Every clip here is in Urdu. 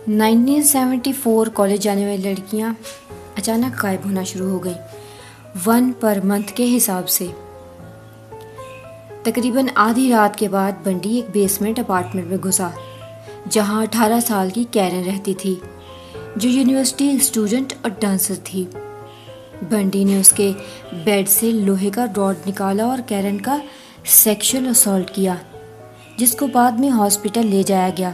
1974 کالج جانے والی لڑکیاں اچانک غائب ہونا شروع ہو گئیں 1 پر منتھ کے حساب سے۔ تقریباً آدھی رات کے بعد بنڈی ایک بیسمنٹ اپارٹمنٹ میں گھسا جہاں 18 سال کی کیرن رہتی تھی جو یونیورسٹی اسٹوڈنٹ اور ڈانسر تھی۔ بنڈی نے اس کے بیڈ سے لوہے کا راڈ نکالا اور کیرن کا سیکشل اسالٹ کیا، جس کو بعد میں ہاسپٹل لے جایا گیا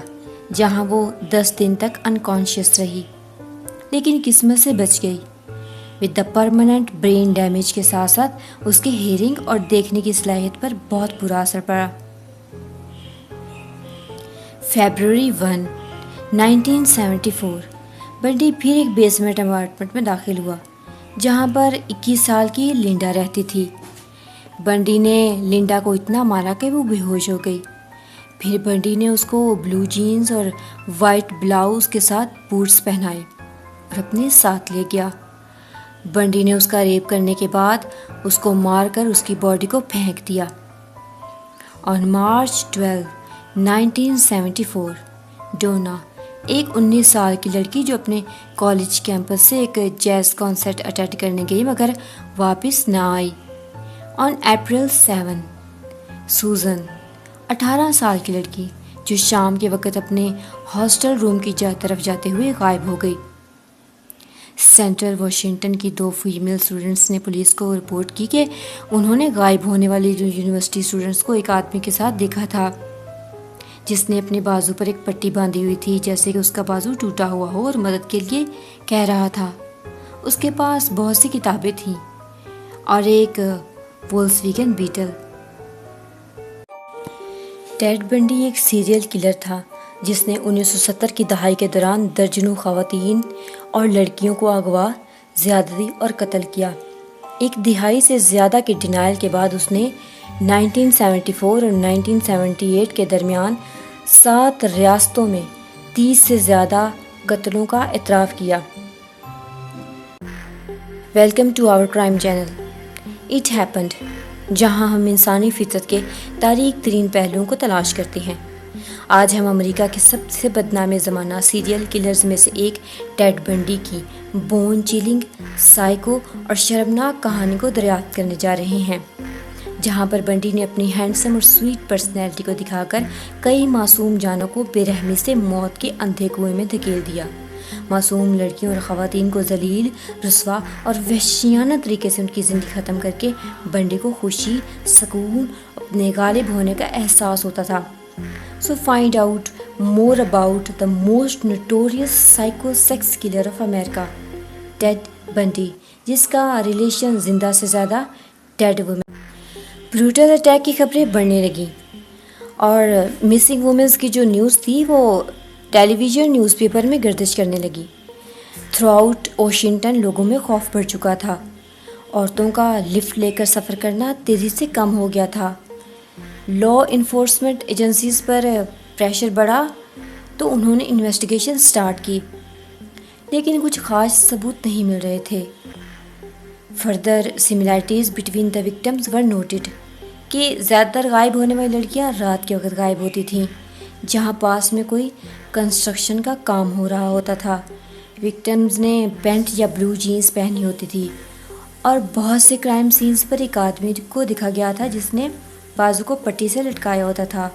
جہاں وہ 10 دن تک انکانشیس رہی، لیکن قسمت سے بچ گئی۔ With the permanent brain damage کے ساتھ ساتھ اس کے ہیئرنگ اور دیکھنے کی صلاحیت پر بہت برا اثر پڑا۔ فیبروری 1، 1974 بنڈی پھر ایک بیسمنٹ اپارٹمنٹ میں داخل ہوا جہاں پر 21 سال کی لنڈا رہتی تھی۔ بنڈی نے لنڈا کو اتنا مارا کہ وہ بے ہوش ہو گئی۔ پھر بنڈی نے اس کو بلو جینز اور وائٹ بلاؤز کے ساتھ بوٹس پہنائے اور اپنے ساتھ لے گیا۔ بنڈی نے اس کا ریپ کرنے کے بعد اس کو مار کر اس کی باڈی کو پھینک دیا۔ آن مارچ 12، 1974 ڈونا، ایک 19 سال کی لڑکی جو اپنے کالج کیمپس سے ایک جیز کنسرٹ اٹینڈ کرنے گئی مگر واپس نہ آئی۔ آن اپریل 7، سوزن، 18 سال کی لڑکی جو شام کے وقت اپنے ہاسٹل روم کی طرف جاتے ہوئے غائب ہو گئی۔ سینٹرل واشنگٹن کی 2 فیمیل اسٹوڈنٹس نے پولیس کو رپورٹ کی کہ انہوں نے غائب ہونے والی یونیورسٹی اسٹوڈنٹس کو ایک آدمی کے ساتھ دیکھا تھا جس نے اپنے بازو پر ایک پٹی باندھی ہوئی تھی جیسے کہ اس کا بازو ٹوٹا ہوا ہو اور مدد کے لیے کہہ رہا تھا۔ اس کے پاس بہت سی کتابیں تھیں اور ایک وولکسویگن بیٹل۔ ٹیڈ بنڈی ایک سیریل کلر تھا جس نے 1970 کی دہائی کے دوران درجنوں خواتین اور لڑکیوں کو اغوا، زیادتی اور قتل کیا۔ 1 دہائی سے زیادہ کی ڈینائل کے بعد اس نے 1974 اور 1978 کے درمیان 7 ریاستوں میں 30 سے زیادہ قتلوں کا اعتراف کیا۔ Welcome to our crime channel it happened, جہاں ہم انسانی فطرت کے تاریک ترین پہلوؤں کو تلاش کرتے ہیں۔ آج ہم امریکہ کے سب سے بدنام زمانہ سیریل کلرز میں سے ایک ٹیڈ بنڈی کی بون چیلنگ، سائیکو اور شرمناک کہانی کو دریافت کرنے جا رہے ہیں، جہاں پر بنڈی نے اپنی ہینڈسم اور سویٹ پرسنالٹی کو دکھا کر کئی معصوم جانوں کو بے رحمی سے موت کے اندھے کنویں میں دھکیل دیا۔ معصوم لڑکیوں اور خواتین کو ذلیل، رسوا اور وحشیانہ طریقے سے ان کی زندگی ختم کر کے بنڈی کو خوشی، سکون، اپنے غالب ہونے کا احساس ہوتا تھا۔ So find out more about the most notorious psycho sex killer of America, ٹیڈ بنڈی، جس کا ریلیشن زندہ سے زیادہ ڈیڈ وومن۔ بروٹل اٹیک کی خبریں بڑھنے لگیں اور مسنگ وومنز کی جو نیوز تھی وہ ٹیلی ویژن نیوز پیپر میں گردش کرنے لگی۔ تھرو آؤٹ واشنگٹن لوگوں میں خوف بڑھ چکا تھا۔ عورتوں کا لفٹ لے کر سفر کرنا تیزی سے کم ہو گیا تھا۔ لا انفورسمنٹ ایجنسیز پر پریشر بڑھا تو انہوں نے انویسٹیگیشن سٹارٹ کی، لیکن کچھ خاص ثبوت نہیں مل رہے تھے۔ Further similarities between the victims were noted کہ زیادہ تر غائب ہونے والی لڑکیاں رات کے وقت غائب ہوتی تھیں جہاں پاس میں کوئی کنسٹرکشن کا کام ہو رہا ہوتا تھا۔ وکٹمز نے پینٹ یا بلو جینز پہنی ہوتی تھی اور بہت سے کرائم سینز پر ایک آدمی کو دکھا گیا تھا جس نے بازو کو پٹی سے لٹکایا ہوتا تھا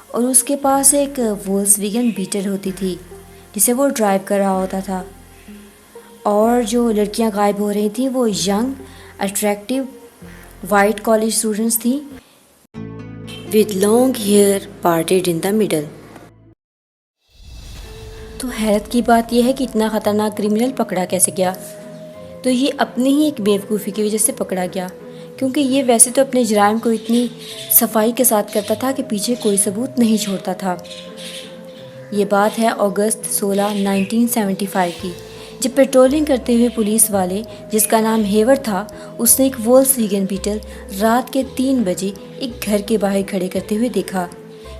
اور اس کے پاس ایک وولکسویگن بیٹل ہوتی تھی جسے وہ ڈرائیو کر رہا ہوتا تھا۔ اور جو لڑکیاں غائب ہو رہی تھیں وہ young, attractive, white college students تھیں with long hair parted in the middle۔ تو حیرت کی بات یہ ہے کہ اتنا خطرناک کرمنل پکڑا کیسے گیا؟ تو یہ اپنی ہی ایک بیوقوفی کی وجہ سے پکڑا گیا، کیونکہ یہ ویسے تو اپنے جرائم کو اتنی صفائی کے ساتھ کرتا تھا کہ پیچھے کوئی ثبوت نہیں چھوڑتا تھا۔ یہ بات ہے اگست 16، 1975 کی، جب پیٹرولنگ کرتے ہوئے پولیس والے جس کا نام ہیور تھا، اس نے ایک وولکسویگن بیٹل رات کے 3 بجے ایک گھر کے باہر کھڑے کرتے ہوئے دیکھا۔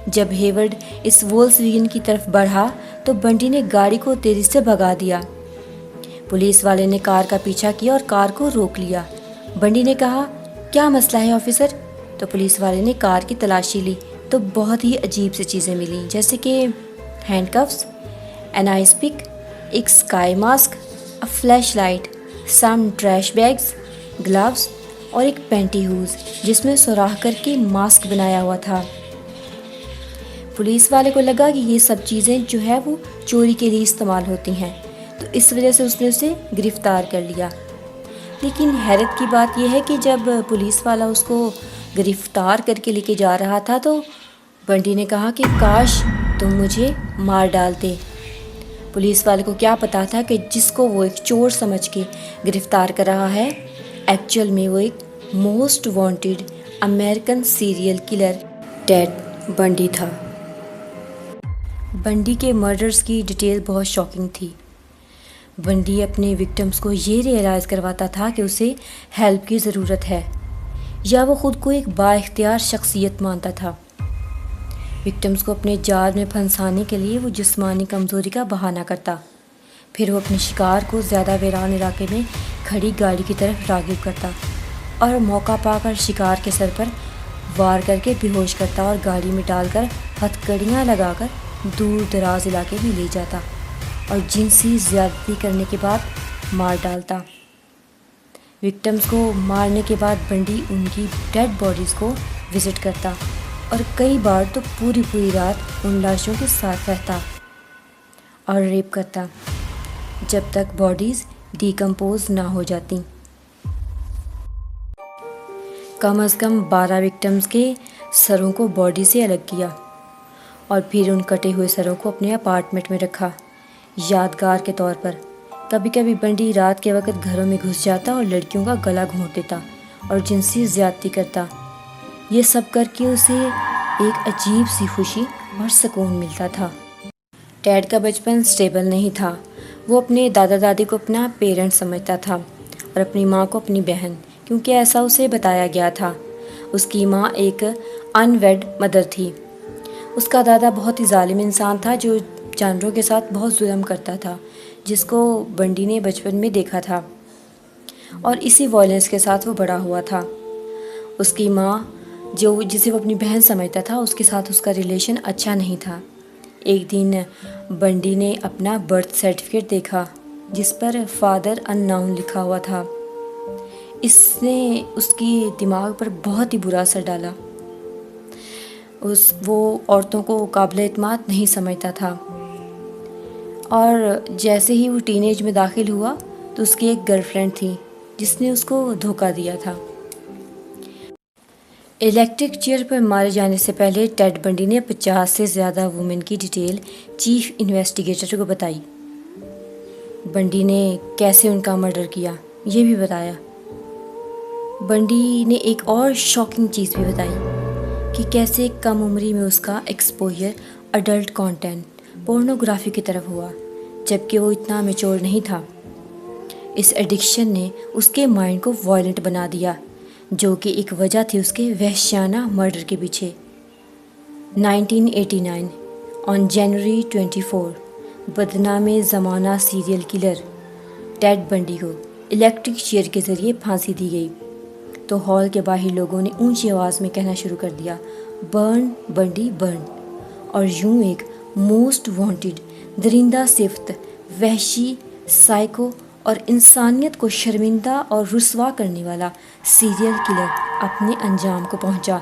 جب ہیورڈ اس وولکسویگن کی طرف بڑھا تو بنڈی نے گاڑی کو تیزی سے بھگا دیا۔ پولیس والے نے کار کا پیچھا کیا اور کار کو روک لیا۔ بنڈی نے کہا، کیا مسئلہ ہے آفیسر؟ تو پولیس والے نے کار کی تلاشی لی تو بہت ہی عجیب سی چیزیں ملیں، جیسے کہ ہینڈ کفس، این آئس پک، ایک اسکائی ماسک، فلیش لائٹ، سم ٹریش بیگز، گلوز اور ایک پینٹی ہوز جس میں سوراخ کر کے ماسک بنایا ہوا تھا۔ پولیس والے کو لگا کہ یہ سب چیزیں جو ہے وہ چوری کے لیے استعمال ہوتی ہیں، تو اس وجہ سے اس نے اسے گرفتار کر لیا۔ لیکن حیرت کی بات یہ ہے کہ جب پولیس والا اس کو گرفتار کر کے لے کے جا رہا تھا تو بنٹی نے کہا کہ کاش تم مجھے مار ڈالتے۔ پولیس والے کو کیا پتا تھا کہ جس کو وہ ایک چور سمجھ کے گرفتار کر رہا ہے ایکچوئل میں وہ ایک most wanted American serial killer Ted Bundy تھا۔ بنڈی کے مرڈرز کی ڈیٹیل بہت شاکنگ تھی۔ بنڈی اپنے وکٹمز کو یہ ریئلائز کرواتا تھا کہ اسے ہیلپ کی ضرورت ہے، یا وہ خود کو ایک با اختیار شخصیت مانتا تھا۔ وکٹمز کو اپنے جال میں پھنسانے کے لیے وہ جسمانی کمزوری کا بہانہ کرتا، پھر وہ اپنے شکار کو زیادہ ویران علاقے میں کھڑی گاڑی کی طرف راغب کرتا اور موقع پا کر شکار کے سر پر وار کر کے بے ہوش کرتا اور گاڑی میں ڈال کر ہتھکڑیاں لگا کر دور دراز علاقے میں لے جاتا اور جنسی زیادتی کرنے کے بعد مار ڈالتا۔ وکٹمز کو مارنے کے بعد بنڈی ان کی ڈیڈ باڈیز کو وزٹ کرتا اور کئی بار تو پوری رات ان لاشوں کے ساتھ رہتا اور ریپ کرتا جب تک باڈیز ڈیکمپوز نہ ہو جاتی۔ کم از کم 12 وکٹمز کے سروں کو باڈی سے الگ کیا اور پھر ان کٹے ہوئے سروں کو اپنے اپارٹمنٹ میں رکھا یادگار کے طور پر۔ کبھی کبھی بنڈی رات کے وقت گھروں میں گھس جاتا اور لڑکیوں کا گلا گھونٹ دیتا اور جنسی زیادتی کرتا۔ یہ سب کر کے اسے ایک عجیب سی خوشی اور سکون ملتا تھا۔ ٹیڈ کا بچپن سٹیبل نہیں تھا۔ وہ اپنے دادا دادی کو اپنا پیرنٹ سمجھتا تھا اور اپنی ماں کو اپنی بہن، کیونکہ ایسا اسے بتایا گیا تھا۔ اس کی ماں ایک ان ویڈ مدر تھی۔ اس کا دادا بہت ہی ظالم انسان تھا جو جانوروں کے ساتھ بہت ظلم کرتا تھا، جس کو بنڈی نے بچپن میں دیکھا تھا اور اسی وائلنس کے ساتھ وہ بڑا ہوا تھا۔ اس کی ماں جسے وہ اپنی بہن سمجھتا تھا، اس کے ساتھ اس کا ریلیشن اچھا نہیں تھا۔ ایک دن بنڈی نے اپنا برتھ سرٹیفکیٹ دیکھا جس پر فادر ان ناؤن لکھا ہوا تھا۔ اس نے اس کی دماغ پر بہت ہی برا اثر ڈالا۔ وہ عورتوں کو قابل اعتماد نہیں سمجھتا تھا اور جیسے ہی وہ ٹین ایج میں داخل ہوا تو اس کی ایک گرل فرینڈ تھی جس نے اس کو دھوکہ دیا تھا۔ الیکٹرک چیئر پر مارے جانے سے پہلے ٹیڈ بنڈی نے 50 سے زیادہ وومن کی ڈیٹیل چیف انویسٹیگیٹر کو بتائی۔ بنڈی نے کیسے ان کا مرڈر کیا یہ بھی بتایا۔ بنڈی نے ایک اور شاکنگ چیز بھی بتائی کہ کیسے کم عمری میں اس کا ایکسپوجر اڈلٹ کانٹینٹ پورنوگرافی کی طرف ہوا جبکہ وہ اتنا میچور نہیں تھا۔ اس ایڈکشن نے اس کے مائنڈ کو وائلنٹ بنا دیا، جو کہ ایک وجہ تھی اس کے وحشیانہ مرڈر کے پیچھے۔ 1989 on January 24 بدنام زمانہ سیریل کلر ٹیڈ بنڈی کو الیکٹرک چیئر کے ذریعے پھانسی دی گئی تو ہال کے باہر لوگوں نے اونچی آواز میں کہنا شروع کر دیا، برن بنڈی برن، اور یوں ایک موسٹ وانٹیڈ، درندہ صفت، وحشی، سائیکو اور انسانیت کو شرمندہ اور رسوا کرنے والا سیریل کلر اپنے انجام کو پہنچا۔